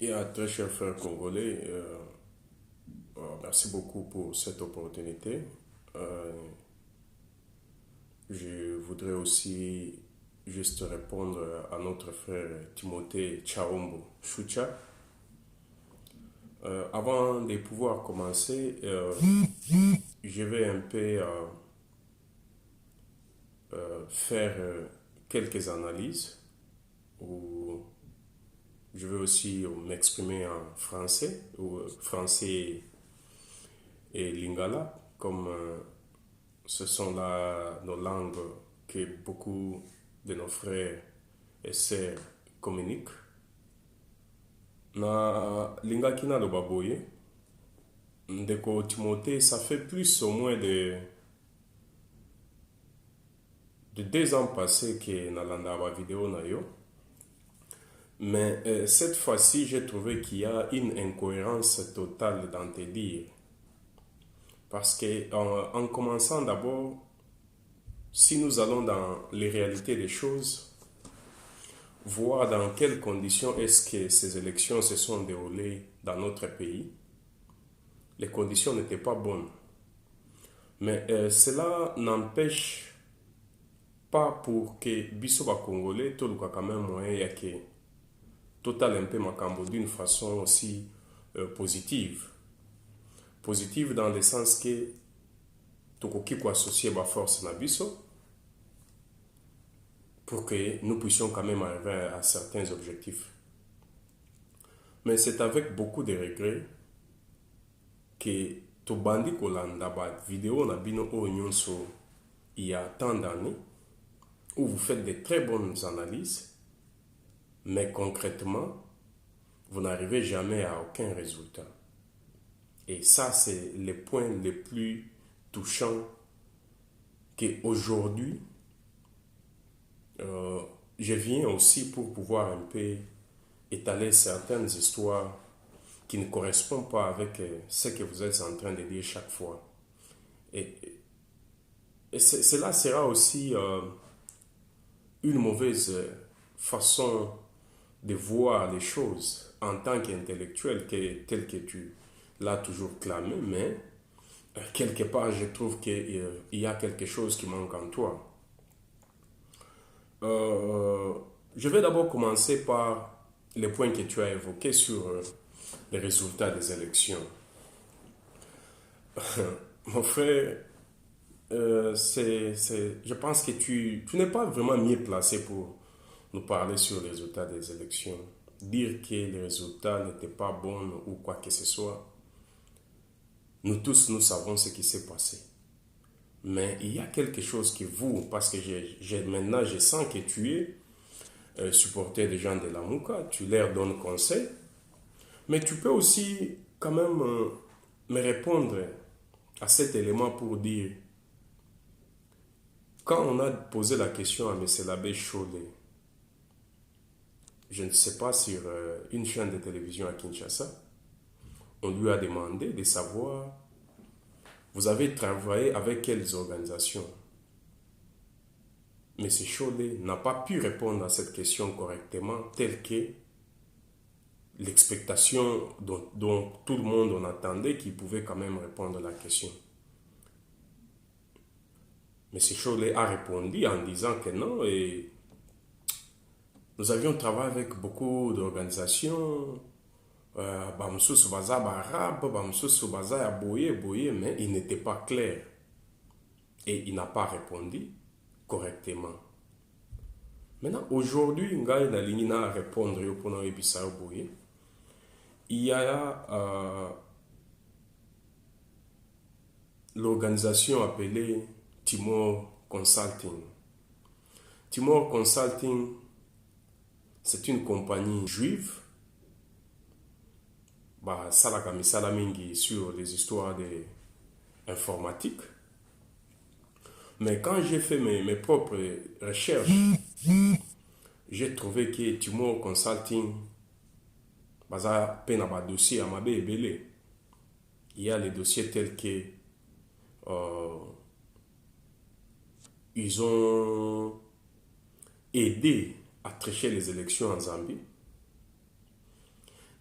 Très cher frère congolais, merci beaucoup pour cette opportunité. Euh, je voudrais aussi juste répondre à notre frère Timothée Chaombo Choucha. Avant de pouvoir commencer, je vais un peu faire quelques analyses ou je vais aussi m'exprimer en français ou français et lingala comme ce sont là nos langues que beaucoup de nos frères et sœurs communiquent. Na lingaki naloba boye, ndeko Timothée, ça fait plus au moins de 2 ans passés que nalanda ba vidéo na yo. Mais cette fois-ci, j'ai trouvé qu'il y a une incohérence totale dans tes dires. Parce que en commençant d'abord, si nous allons dans les réalités des choses, voir dans quelles conditions est-ce que ces élections se sont déroulées dans notre pays, les conditions n'étaient pas bonnes. Mais cela n'empêche pas pour que biso ba congolais toluka quand même moyen ya que total un peu makambo d'une façon aussi positive. Positive dans le sens que tokoki ko associer ba force na biso pour que nous puissions quand même arriver à certains objectifs. Mais c'est avec beaucoup de regrets que tobandi kolanda ba vidéo na bino o nyonso il y a tant d'années où vous faites de très bonnes analyses, mais concrètement, vous n'arrivez jamais à aucun résultat. Et ça, c'est les points les plus touchants qu'aujourd'hui, je viens aussi pour pouvoir un peu étaler certaines histoires qui ne correspondent pas avec ce que vous êtes en train de dire chaque fois. Et, cela sera aussi une mauvaise façon de voir les choses en tant qu'intellectuel tel que tu l'as toujours clamé, mais quelque part je trouve qu'il y a quelque chose qui manque en toi. Je vais d'abord commencer par les points que tu as évoqués sur les résultats des élections. Mon frère, je pense que tu n'es pas vraiment mieux placé pour nous parler sur les résultats des élections. Dire que les résultats n'étaient pas bons ou quoi que ce soit, nous tous, nous savons ce qui s'est passé. Mais il y a quelque chose que vous, parce que maintenant je sens que tu es supporter des gens de la Mouka, tu leur donnes conseil, mais tu peux aussi quand même me répondre à cet élément pour dire, quand on a posé la question à M. l'abbé Chollet, je ne sais pas, sur une chaîne de télévision à Kinshasa, on lui a demandé de savoir, vous avez travaillé avec quelles organisations? M. Chollet n'a pas pu répondre à cette question correctement, telle que l'expectation dont tout le monde en attendait qu'il pouvait quand même répondre à la question. M. Chollet a répondu en disant que non, et nous avions travaillé avec beaucoup d'organisations, Bamsous Baza Arabe, Bamsous Baza Aboye, mais il n'était pas clair. Et il n'a pas répondu correctement. Maintenant, aujourd'hui, Ngai na Lingina répondre au Pona Ebisa Aboye. Il y a l'organisation appelée Timor Consulting. Timor Consulting, c'est une compagnie juive. Salaka misala mingi sur les histoires de informatique. Mais quand j'ai fait mes propres recherches, j'ai trouvé que Timor Consulting, baza pena ba dossier à mabe ebele. Il y a les dossiers tels que ils ont aidé à tricher les élections en Zambie.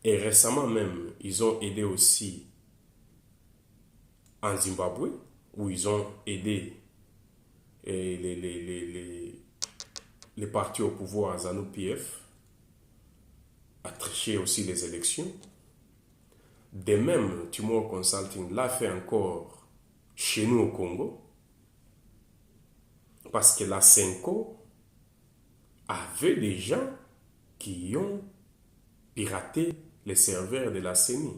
Et récemment même, ils ont aidé aussi en Zimbabwe, où ils ont aidé les partis au pouvoir, ZANU-PF, à tricher aussi les élections. De même, Timor Consulting l'a fait encore chez nous au Congo, parce que la Senko avait des gens qui ont piraté les serveurs de la CENI.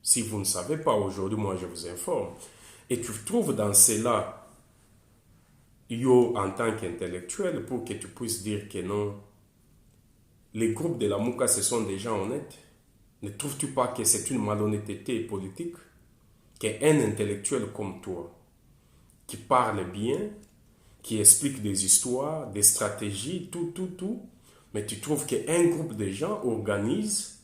Si vous ne savez pas aujourd'hui, moi je vous informe. Et tu trouves dans cela, yo en tant qu'intellectuel, pour que tu puisses dire que non, les groupes de la Mouka, ce sont des gens honnêtes. Ne trouves-tu pas que c'est une malhonnêteté politique qu'un intellectuel comme toi, qui parle bien, qui explique des histoires, des stratégies, tout, mais tu trouves qu'un groupe de gens organise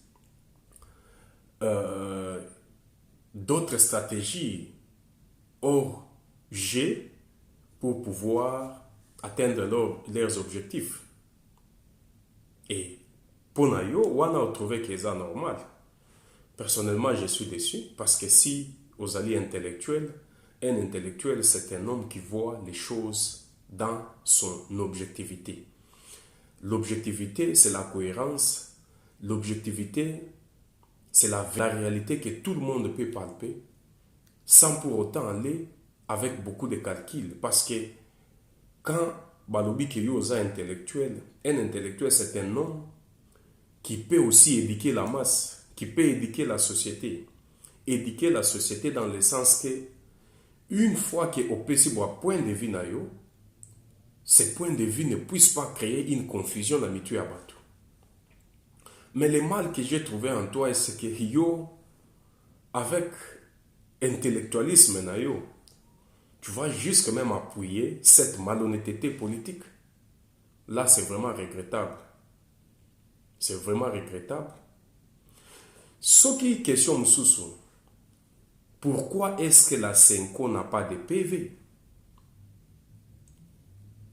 d'autres stratégies hors G pour pouvoir atteindre leurs objectifs. Et pour Nayo, on a trouvé que c'est normal. Personnellement, je suis déçu parce que si aux alliés intellectuels, un intellectuel, c'est un homme qui voit les choses dans son objectivité. L'objectivité, c'est la cohérence. L'objectivité, c'est la réalité que tout le monde peut palper sans pour autant aller avec beaucoup de calculs. Parce que quand Balobi Kiyo est intellectuel, un intellectuel, c'est un homme qui peut aussi éduquer la masse, qui peut éduquer la société. Éduquer la société dans le sens que, une fois qu'on peut se voir point de vue, ces points de vue ne puissent pas créer une confusion dans Mitu Abatou. Mais le mal que j'ai trouvé en toi, c'est que yo, avec intellectualisme, tu vas jusqu'à même appuyer cette malhonnêteté politique. Là, c'est vraiment regrettable. C'est vraiment regrettable. Ce qui est question, Moussoussou, pourquoi est-ce que la Senko n'a pas de PV?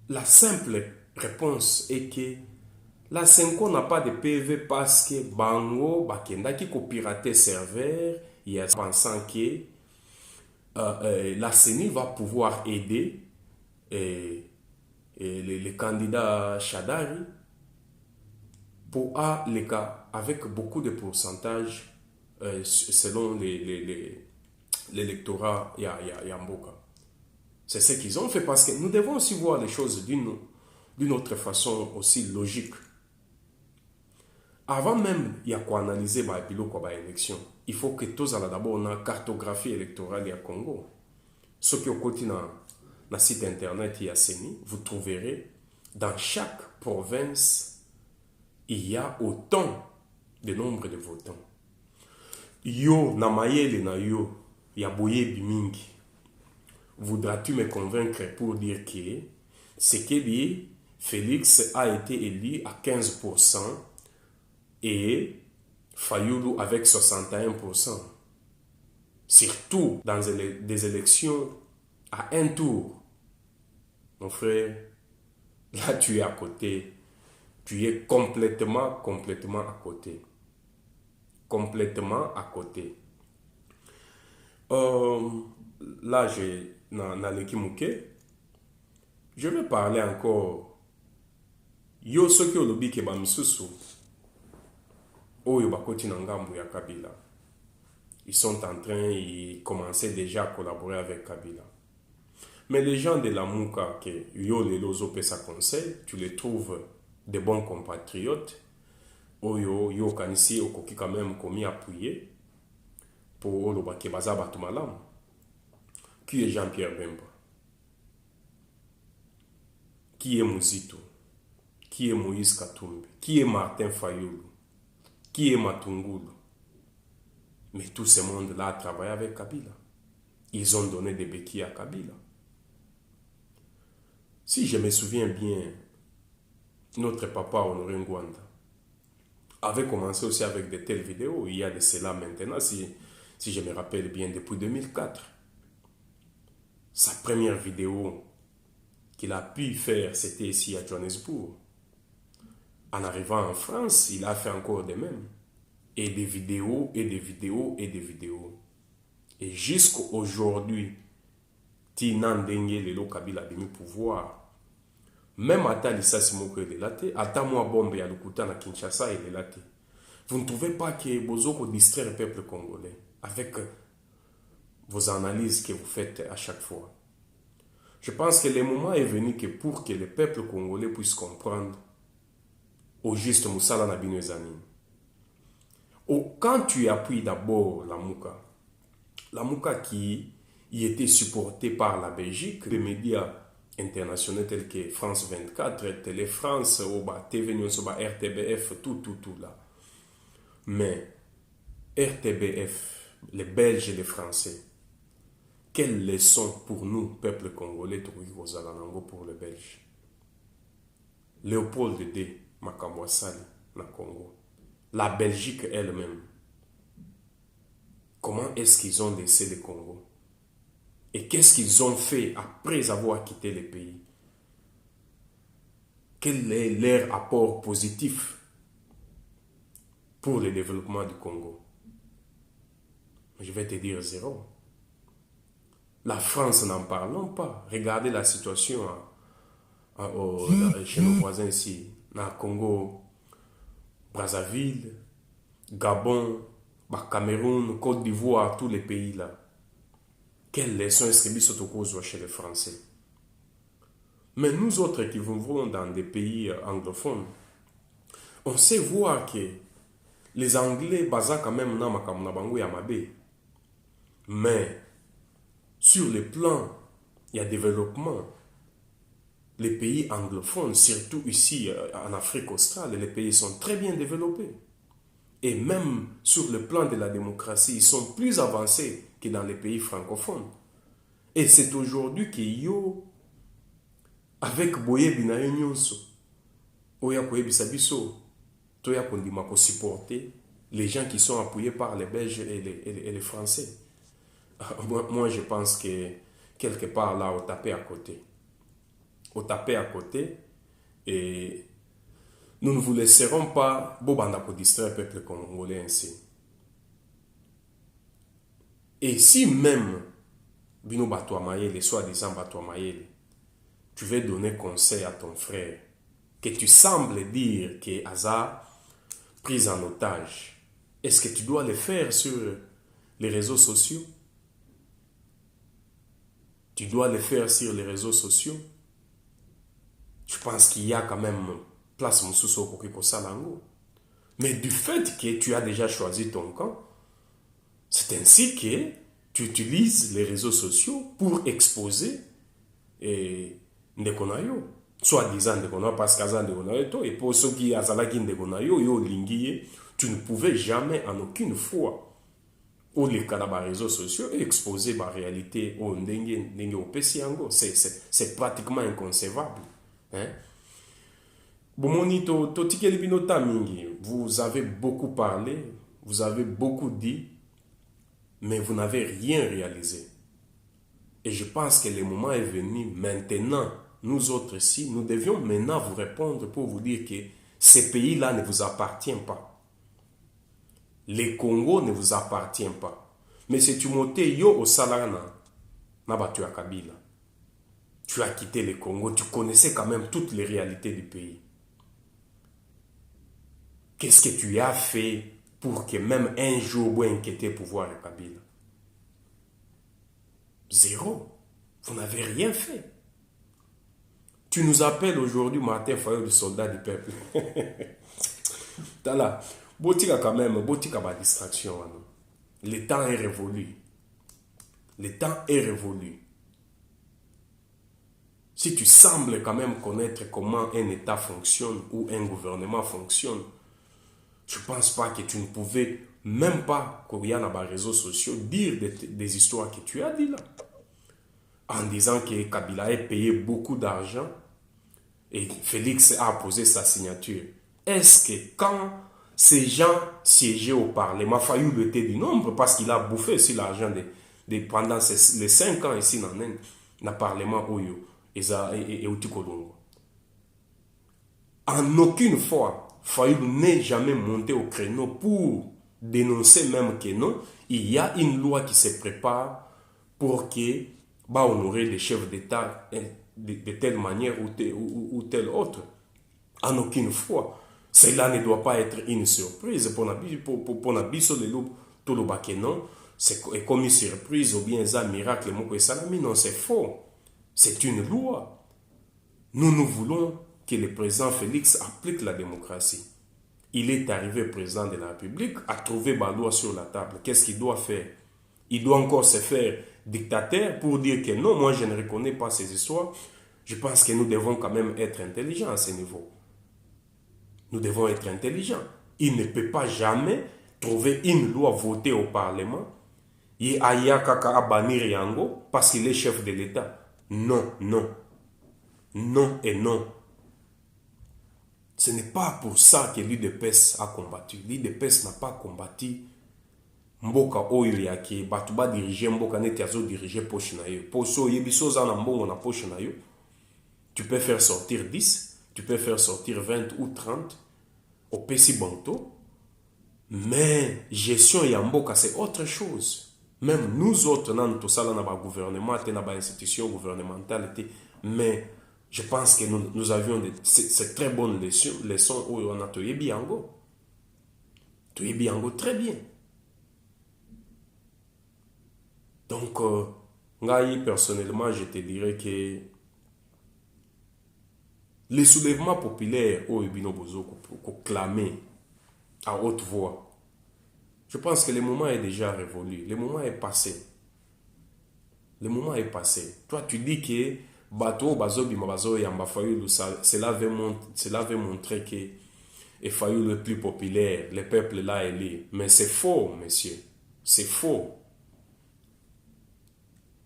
La simple réponse est que la Senko n'a pas de PV parce que Bango, Bakendaki, ko pirater serveur, il y a pensant que la CENI va pouvoir aider les candidats Chadari pour les cas avec beaucoup de pourcentage selon l'électorat Yamboka. C'est ce qu'ils ont fait parce que nous devons aussi voir les choses d'une autre façon aussi logique. Avant même il y a quoi analyser l'élection, il faut que tous allons d'abord une cartographie électorale au Congo. Ce qui est au côté dans le site internet CENI, vous trouverez dans chaque province il y a autant de nombre de votants. Yo na mayele na yo ya boye bimingi. Voudras-tu me convaincre pour dire que ce qu'il dit, Félix a été élu à 15% et Fayoulou avec 61%. Surtout dans des élections à un tour. Mon frère, là tu es à côté. Tu es complètement à côté. Complètement à côté. Là, j'ai dans l'équipe, je vais parler encore. Yo soki olobi ke ba misusu oyo bakoti na ngambu ya Kabila. Ils sont en train, ils commençaient déjà à collaborer avec Kabila. Mais les gens de la Mouka, que yo les lozo pesa conseil, tu les trouves des bons compatriotes. Oyo yo kanisi okoki quand même komi appuyer pour oloba ke baza batu malamu. Qui est Jean-Pierre Bemba? Qui est Mouzito? Qui est Moïse Katumbi? Qui est Martin Fayoulou? Qui est Matungulu? Mais tout ce monde-là a travaillé avec Kabila. Ils ont donné des béquilles à Kabila. Si je me souviens bien, notre papa Honoré Ngwanda avait commencé aussi avec de telles vidéos. Il y a de cela maintenant, si je me rappelle bien, depuis 2004. Sa première vidéo qu'il a pu faire, c'était ici à Johannesburg. En arrivant en France, il a fait encore de même. Et des vidéos, et des vidéos, et des vidéos. Et jusqu'à aujourd'hui, Tinan Dengue, le Kabila demi pouvoir. Même Ata Lissasi Moko est là. Ata Moi Bombe à Lukuta na Kinshasa il est là. Vous ne trouvez pas que Bozoko distrait le peuple congolais avec vos analyses que vous faites à chaque fois. Je pense que le moment est venu que pour que le peuple congolais puisse comprendre au juste Moussala Nabino Ezani. Quand tu appuies d'abord la Mouka qui y était supportée par la Belgique, les médias internationaux tels que France 24, Télé France, TV News, RTBF, tout là. Mais RTBF, les Belges et les Français, quelle leçon pour nous, peuple congolais, pour les Belges? Léopold D. Makamwasali, na Congo. La Belgique elle-même. Comment est-ce qu'ils ont laissé le Congo? Et qu'est-ce qu'ils ont fait après avoir quitté le pays? Quel est leur apport positif pour le développement du Congo? Je vais te dire zéro. La France, n'en parlons pas. Regardez la situation chez nos voisins ici, dans le Congo, Brazzaville, Gabon, Cameroun, Côte d'Ivoire, tous les pays là. Quelle leçon est-ce que nous chez les Français? Mais nous autres qui vivons dans des pays anglophones, on sait voir que les Anglais basent quand même dans Makamnabango et Amabe. Mais sur le plan, il y a développement. Les pays anglophones, surtout ici en Afrique australe, les pays sont très bien développés. Et même sur le plan de la démocratie, ils sont plus avancés que dans les pays francophones. Et c'est aujourd'hui que yo, avec Boye Binayo Nyonso, Oya Koye Bisabiso, Toya Kondima pour supporter les gens qui sont appuyés par les Belges et les Français. Moi, je pense que quelque part là, on tapait à côté. On tapait à côté et nous ne vous laisserons pas Bobanda pour distraire le peuple congolais ainsi. Et si même Bino Batouamaye, les soi-disant Batouamaye, tu veux donner conseil à ton frère que tu sembles dire que Aza prise en otage, est-ce que tu dois le faire sur les réseaux sociaux? Tu dois le faire sur les réseaux sociaux? Je pense qu'il y a quand même place Moussousso pour que ça l'ango. Mais du fait que tu as déjà choisi ton camp, c'est ainsi que tu utilises les réseaux sociaux pour exposer Ndekonayo. Soit disant Ndekonayo, parce qu'Azan Ndekonayo, et pour ceux qui Azalaki Ndekonayo, yo lingiye, tu ne pouvais jamais en aucune fois ou les réseaux sociaux exposer la réalité au Ndenge au Pesiango. C'est pratiquement inconcevable. Hein? Vous avez beaucoup parlé, vous avez beaucoup dit, mais vous n'avez rien réalisé. Et je pense que le moment est venu maintenant, nous autres ici, nous devions maintenant vous répondre pour vous dire que ces pays-là ne vous appartiennent pas. Les Congo ne vous appartient pas. Mais si tu montes yo au Salarana, tu as Kabila. Tu as quitté le Congo, tu connaissais quand même toutes les réalités du pays. Qu'est-ce que tu as fait pour que même un jour vous inquiétez pouvoir à Kabila? Zéro. Vous n'avez rien fait. Tu nous appelles aujourd'hui Martin Fayot, le soldat du peuple. T'as là. Botika quand même, botika ba distraction. Le temps est révolu. Le temps est révolu. Si tu sembles quand même connaître comment un État fonctionne ou un gouvernement fonctionne, je ne pense pas que tu ne pouvais même pas, quand il y a dans les réseaux sociaux, dire des histoires que tu as dit là. En disant que Kabila a payé beaucoup d'argent et Félix a posé sa signature. Est-ce que quand ces gens siégeaient au Parlement, Fayou était du nombre parce qu'il a bouffé aussi l'argent pendant les 5 ans ici dans le Parlement Oyo et Outikolongo. En aucune fois, Fayou n'est jamais monté au créneau pour dénoncer même que non, il y a une loi qui se prépare pour que va honorer les chefs d'État de telle manière ou telle autre. En aucune fois. Cela ne doit pas être une surprise. Pour Nabiso de tout le baquet, non. C'est comme une surprise ou bien un miracle. Non, c'est faux. C'est une loi. Nous voulons que le président Félix applique la démocratie. Il est arrivé président de la République, a trouvé ma loi sur la table. Qu'est-ce qu'il doit faire? Il doit encore se faire dictateur pour dire que non, moi je ne reconnais pas ces histoires. Je pense que nous devons quand même être intelligents à ce niveau. Nous devons être intelligents. Il ne peut pas jamais trouver une loi votée au Parlement et aya kaka abanir yango parce qu'il est chef de l'État. Non, non. Non et non. Ce n'est pas pour ça que l'UDPS a combattu. L'UDPS n'a pas combattu mboka oyo yake batu ba diriger mboka neti azo diriger poche na yo. Poso yebiso za na mbongo na poche na yo. Tu peux faire sortir 10, tu peux faire sortir 20 ou 30 au PC Banto, mais gestion Yamboka, c'est autre chose. Même nous autres, nous sommes dans le gouvernement, dans les institutions gouvernementales, mais je pense que nous avions ces très bonnes leçons où on a tout Biango. Tout Biango très bien. Donc, personnellement, je te dirais que les soulèvements populaires au Ebino Bozo clamé à haute voix, je pense que le moment est déjà révolu. Le moment est passé. Le moment est passé. Toi, tu dis que Bato Bazobi Mabazo Yamba Fayulu, cela avait montré que et Fayulu le plus populaire, le peuple là est là. Mais c'est faux, monsieur. C'est faux.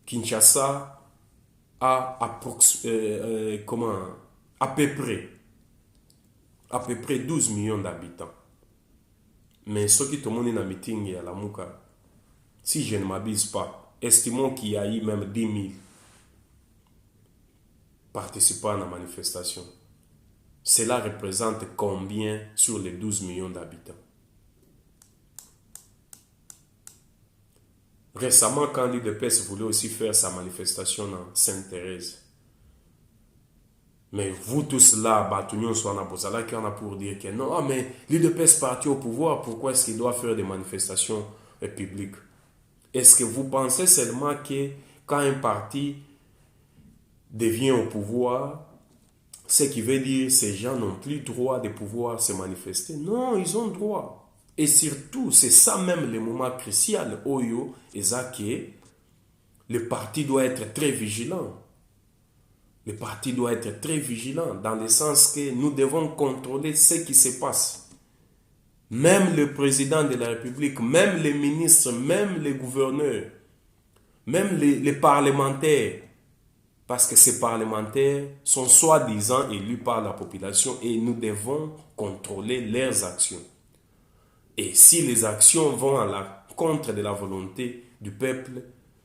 Kinshasa a à peu près 12 millions d'habitants. Mais ceux qui tombent dans le meeting à la Mouka, si je ne m'abuse pas, estimons qu'il y a eu même 10 000 participants à la manifestation. Cela représente combien sur les 12 millions d'habitants? Récemment, quand l'UDPS voulait aussi faire sa manifestation en Sainte-Thérèse, mais vous tous là, Batunion Soana Bozala, qui en a pour dire que non, mais l'UDPS parti au pouvoir, pourquoi est-ce qu'il doit faire des manifestations publiques? Est-ce que vous pensez seulement que quand un parti devient au pouvoir, ce qui veut dire que ces gens n'ont plus droit de pouvoir se manifester? Non, ils ont droit. Et surtout, c'est ça même le moment crucial, Oyo et Zake, le parti doit être très vigilant. Le parti doit être très vigilant dans le sens que nous devons contrôler ce qui se passe. Même le président de la République, même les ministres, même les gouverneurs, même les parlementaires, parce que ces parlementaires sont soi-disant élus par la population et nous devons contrôler leurs actions. Et si les actions vont à la contre de la volonté du peuple,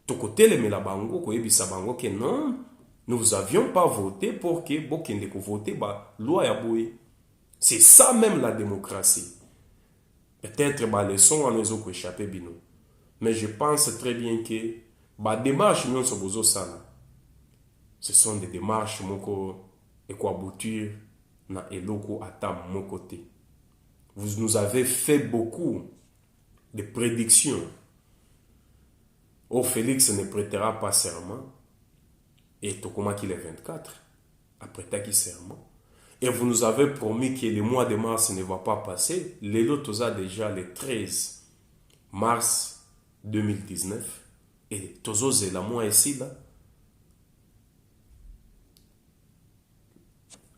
tout côté les Melabango, Koyebisabango, que non, nous n'avions pas voté pour que Bokende vote loi Yaboué. C'est ça même la démocratie. Peut-être les leçons à nous ont échappé bino. Mais je pense très bien que les démarches nous sont besoin ça. Ce sont des démarches moko et quoi aboutir na eloko ata mon côté. Vous nous avez fait beaucoup de prédictions. Oh, Félix ne prêtera pas serment. Et Tokoma qu'il est 24, après Taki serment. Et vous nous avez promis que le mois de mars ne va pas passer. Lélo Toza déjà le 13 mars 2019. Et Tozo Zela moi ici là.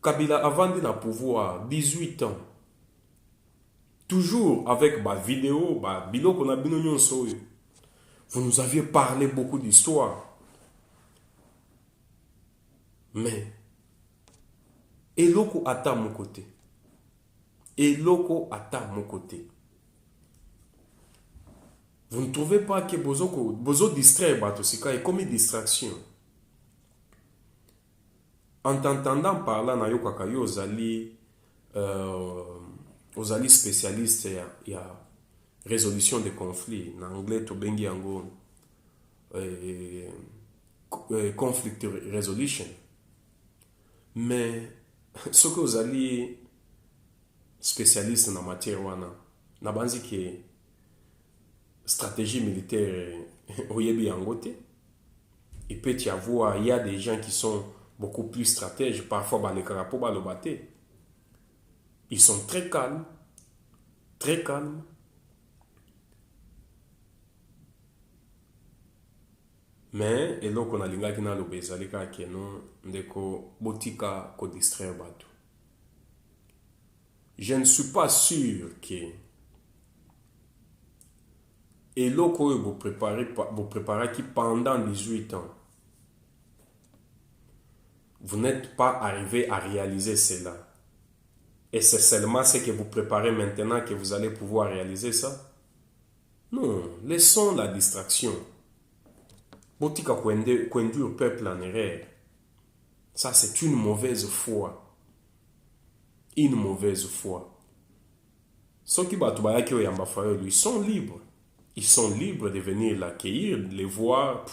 Kabila avant de pouvoir 18 ans. Toujours avec ma vidéo, bilo qu'on a bino soyo. Vous nous aviez parlé beaucoup d'histoire. Mais, eloko ata mon côté. Eloko ata mon côté. Vous ne trouvez pas que bozo distrait Batosika est comme une distraction. En t'entendant parler na yo kakayo aux alliés spécialistes résolution des conflits. En anglais, to bengi yango conflict resolution. Mais ce que vous allez spécialiste en matière wana, na banzi que stratégie militaire oyebi yangote. Il peut y avoir, il y a des gens qui sont beaucoup plus stratèges, parfois les carapo balobate. Ils sont très calmes, très calmes. Mais et là qu'on a linga kina lo bezalika keno ndeko botika ko distraire bato. Je ne suis pas sûr que et là que vous préparez qui pendant 18 ans vous n'êtes pas arrivé à réaliser cela. Et c'est seulement ce que vous préparez maintenant que vous allez pouvoir réaliser ça. Non, laissons la distraction. Botika conduire le peuple en erreur. Ça, c'est une mauvaise foi. Une mauvaise foi. Ceux qui ils sont libres. Ils sont libres de venir l'accueillir, de les voir.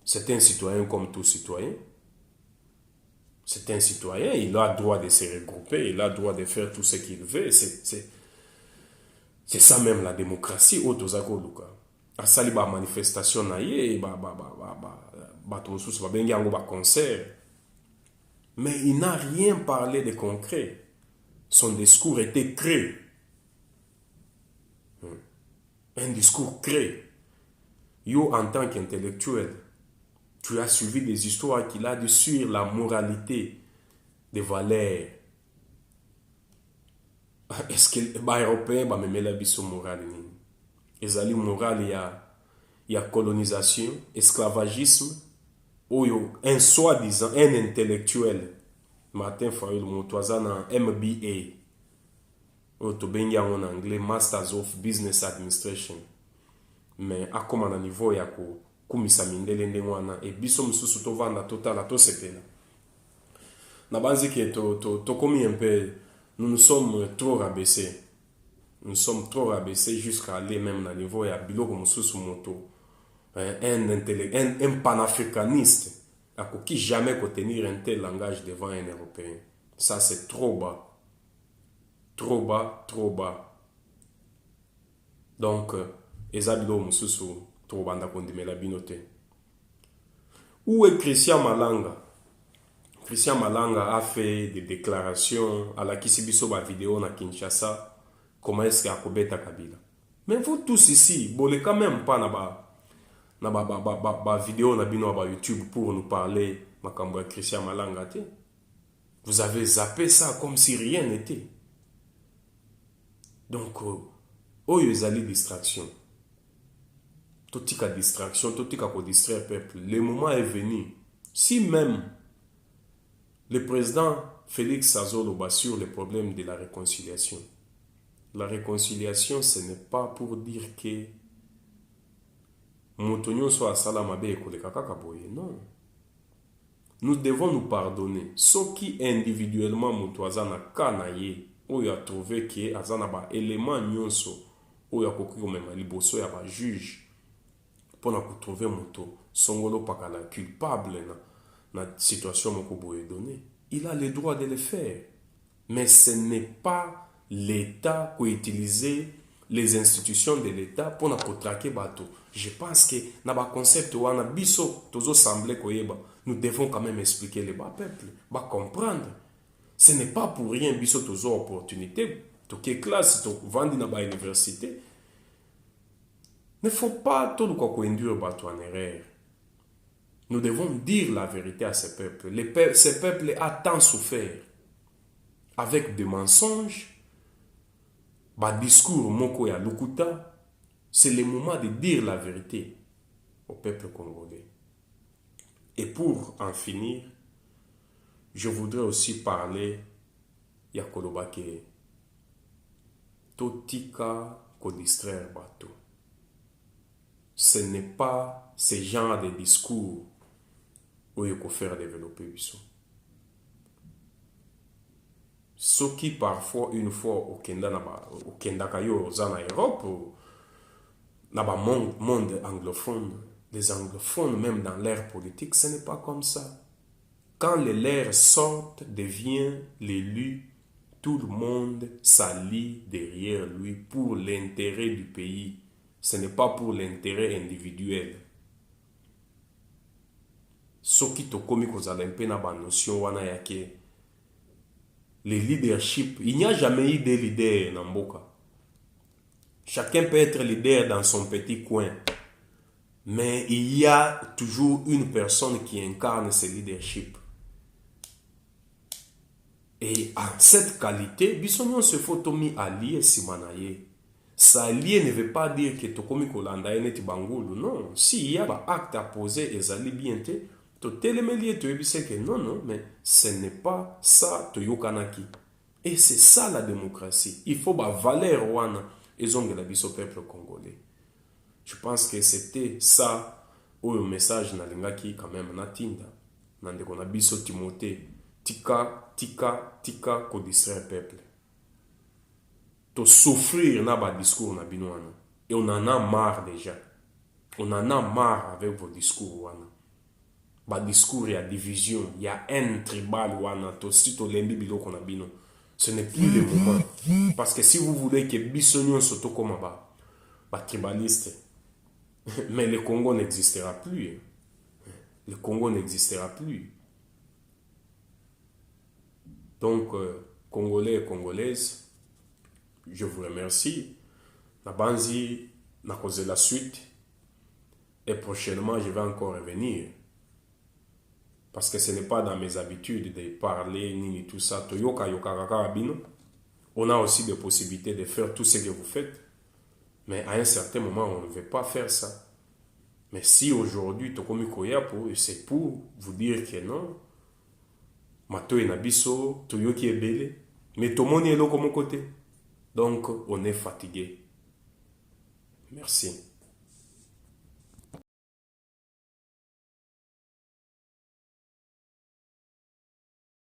C'est un citoyen comme tout citoyen. C'est un citoyen, il a le droit de se regrouper, il a le droit de faire tout ce qu'il veut. C'est ça même la démocratie. À sali ba manifestation na ye concert. Mais il n'a rien parlé de concret. Son discours était créé. Un discours créé. Yo, en tant qu'intellectuel, tu as suivi des histoires qu'il a dit sur la moralité des valeurs. Est-ce que les Européens vont me la biso morale? Les alliés morales, il y a colonisation, esclavagisme, ou un soi-disant, un intellectuel. Martin Fayol, mon toisan MBA, ou to benga en anglais, Masters of Business Administration. Mais à comme à niveau, il y a kumisa mindele ndengwana et biso mususu to vanda totala to sepela na banzi que to commis un peu nous sommes trop rabaissés jusqu'à aller même à niveau ya biloko mususu moto un panafricaniste qui jamais contenir un tel langage devant un Européen. Ça c'est trop bas, trop bas, trop bas. Donc ezabilo mususu. Où est Christian Malanga? Christian Malanga a fait des déclarations à la Kisibiso vidéo na Kinshasa. Comment est-ce qu'il a Kobeta Kabila? Mais vous tous ici, vous n'avez quand même pas na vidéo na bino na YouTube pour nous parler de Christian Malanga. Vous avez zappé ça comme si rien n'était. Donc, oyo ezali distraction. Totika distraction, totika ko distraire le peuple. Le moment est venu. Si même le président Félix Sazoloba sur le problème de la réconciliation. La réconciliation, ce n'est pas pour dire que Motonio soit salamabe et kolekakaboye. Non. Nous devons nous pardonner. Ce qui individuellement Motoazana Kanaye, où il a trouvé que Azanaba élément nyonso, où il a couru même à liboso, il y a un juge. Pour trouver moto songolo pakala culpable na situation moko boye donné, il a le droit de le faire, mais ce n'est pas l'État qui utilise les institutions de l'État pour na traquer bateau. Je pense que na ba concept wana biso tozo semblé koyeba, nous devons quand même expliquer le bas peuple, ba comprendre. Ce n'est pas pour rien biso tozo opportunité to ke classe to vandi na ba université. Ne faut pas tout le quoi induire bateau en erreur. Nous devons dire la vérité à ce peuple. Ce peuple a tant souffert avec des mensonges, des discours moko ya lukuta. C'est le moment de dire la vérité au peuple congolais. Et pour en finir, je voudrais aussi parler ya kolobake totika ko distraire bateau. Ce n'est pas ce genre de discours où il faut faire développer. Soki parfois, une fois, au Kenda Kayo, en Europe, dans le monde anglophone, les anglophones, même dans l'ère politique, ce n'est pas comme ça. Quand les lèvres sortent, devient l'élu, tout le monde s'allie derrière lui pour l'intérêt du pays. Ce n'est pas pour l'intérêt individuel. Soki tokomi kozala mpe na ba notion wana yake le leadership, il n'y a jamais eu de leader na mboka. Chacun peut être leader dans son petit coin, mais il y a toujours une personne qui incarne ce leadership. Et en cette qualité, bisognon se fotomi allié simanaye. S'allier ne veut pas dire que tokomi kolanda neti bangulu, non. S'il y a un acte à poser, ezali bien te, totelemeli to ebise que non, mais ce n'est pas ça toyokanaki. Et c'est ça la démocratie. Il faut ba valeur wana ezongela biso peuple congolais. Je pense que c'était ça au message nalingaki quand même natinda. Nandeko na biso Timothée, tika ko distraire peuple. To souffrir na ba discours na bino wana. Et on en a marre déjà. On en a marre avec vos discours wana. Ba discours ya division, il y a un tribal wana to sito lembi biloko na bino. Ce n'est plus le moment. Parce que si vous voulez que Bissonion soto comme ba tribaliste, mais le Congo n'existera plus. Le Congo n'existera plus. Donc, Congolais et Congolaises, je vous remercie. Nabanzi, n'a causé la suite. Et prochainement, je vais encore revenir. Parce que ce n'est pas dans mes habitudes de parler, ni tout ça. On a aussi des possibilités de faire tout ce que vous faites. Mais à un certain moment, on ne veut pas faire ça. Mais si aujourd'hui, c'est pour vous dire que non, Mato et Nabiso, Toyoki est belé, mais tout le monde est là comme côté. Donc, on est fatigué. Merci.